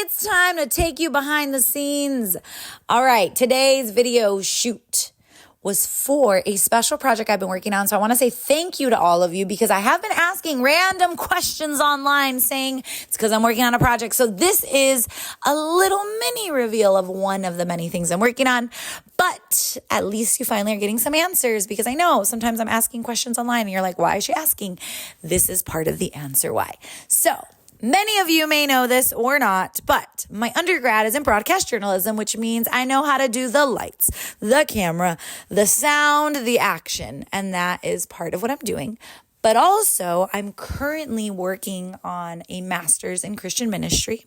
it's time to take you behind the scenes. All right, today's video shoot was for a special project I've been working on. So I want to say thank you to all of you because I have been asking random questions online saying it's because I'm working on a project. So this is a little mini reveal of one of the many things I'm working on. But at least you finally are getting some answers because I know sometimes I'm asking questions online and you're like, why is she asking? This is part of the answer why. So many of you may know this or not, but my undergrad is in broadcast journalism, which means I know how to do the lights, the camera, the sound, the action, and that is part of what I'm doing. But also, I'm currently working on a master's in Christian ministry,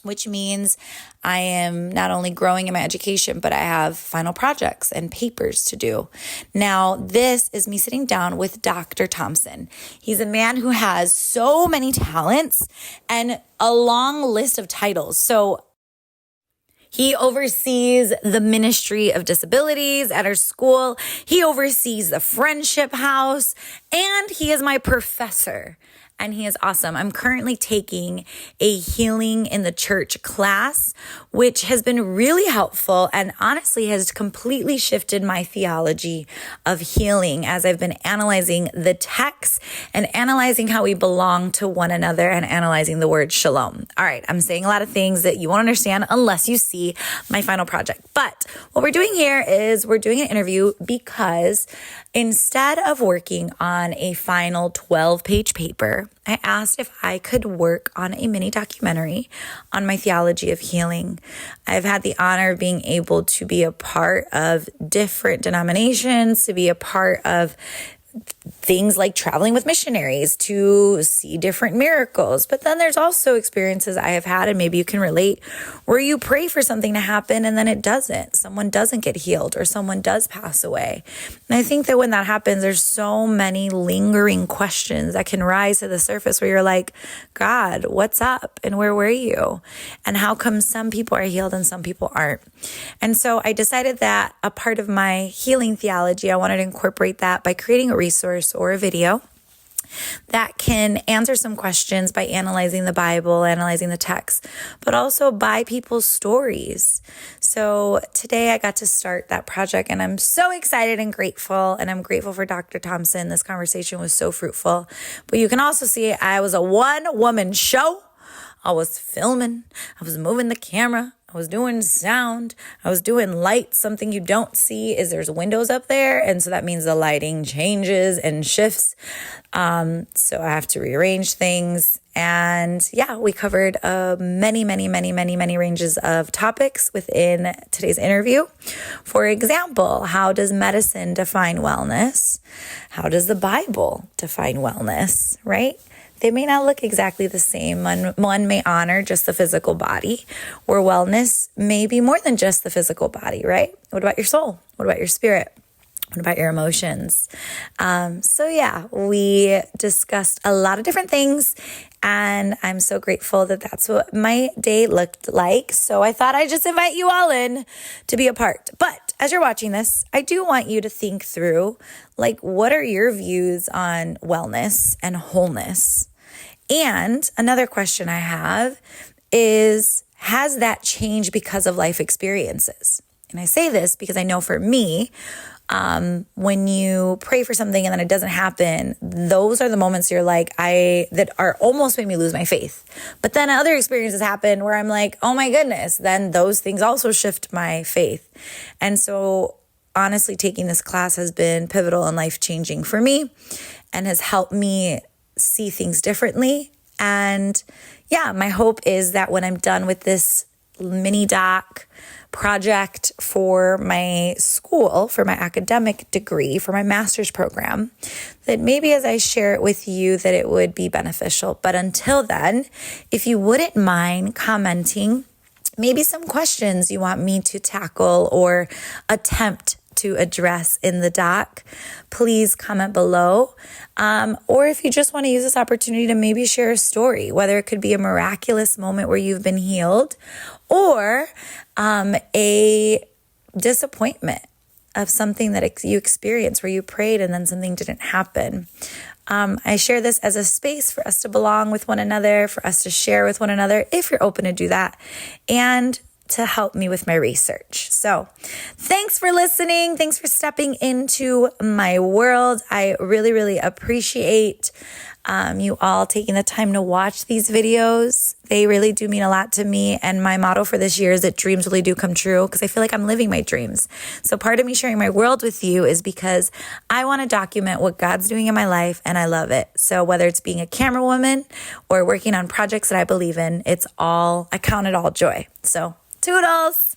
which means I am not only growing in my education, but I have final projects and papers to do. Now, this is me sitting down with Dr. Thompson. He's a man who has so many talents and a long list of titles. So he oversees the Ministry of Disabilities at our school. He oversees the Friendship House, and he is my professor. And he is awesome. I'm currently taking a healing in the church class, which has been really helpful and honestly has completely shifted my theology of healing as I've been analyzing the text and analyzing how we belong to one another and analyzing the word shalom. All right, I'm saying a lot of things that you won't understand unless you see my final project. But what we're doing here is we're doing an interview because instead of working on a final 12-page paper, I asked if I could work on a mini documentary on my theology of healing. I've had the honor of being able to be a part of different denominations, to be a part of things like traveling with missionaries to see different miracles. But then there's also experiences I have had, and maybe you can relate, where you pray for something to happen and then it doesn't. Someone doesn't get healed or someone does pass away. And I think that when that happens, there's so many lingering questions that can rise to the surface where you're like, God, what's up? And where were you? And how come some people are healed and some people aren't? And so I decided that a part of my healing theology, I wanted to incorporate that by creating a resource or a video that can answer some questions by analyzing the Bible, analyzing the text, but also by people's stories. So today I got to start that project and I'm so excited and grateful. And I'm grateful for Dr. Thompson. This conversation was so fruitful. But you can also see I was a one-woman show. I was filming. I was moving the camera. I was doing sound. I was doing light. Something you don't see is there's windows up there. And so that means the lighting changes and shifts. So I have to rearrange things. And yeah, we covered many ranges of topics within today's interview. For example, how does medicine define wellness? How does the Bible define wellness, right? They may not look exactly the same. One may honor just the physical body, where wellness may be more than just the physical body, right? What about your soul? What about your spirit? What about your emotions? So yeah, we discussed a lot of different things, and I'm so grateful that that's what my day looked like. So I thought I'd just invite you all in to be a part. But as you're watching this, I do want you to think through, like, what are your views on wellness and wholeness? And another question I have is, has that changed because of life experiences? And I say this because I know for me, when you pray for something and then it doesn't happen, those are the moments you're like, that are almost made me lose my faith. But then other experiences happen where I'm like, oh my goodness, then those things also shift my faith. And so honestly, taking this class has been pivotal and life-changing for me and has helped me see things differently. And yeah, my hope is that when I'm done with this mini doc project for my school, for my academic degree, for my master's program, that maybe as I share it with you, that it would be beneficial. But until then, if you wouldn't mind commenting, maybe some questions you want me to tackle or attempt to address in the doc, please comment below. Or if you just want to use this opportunity to maybe share a story, whether it could be a miraculous moment where you've been healed or a disappointment of something that you experienced where you prayed and then something didn't happen. I share this as a space for us to belong with one another, for us to share with one another, if you're open to do that, and to help me with my research. So thanks for listening. Thanks for stepping into my world. I really, really appreciate you all taking the time to watch these videos. They really do mean a lot to me. And my motto for this year is that dreams really do come true, because I feel like I'm living my dreams. So part of me sharing my world with you is because I want to document what God's doing in my life, and I love it. So whether it's being a camera woman or working on projects that I believe in, I count it all joy. So toodles.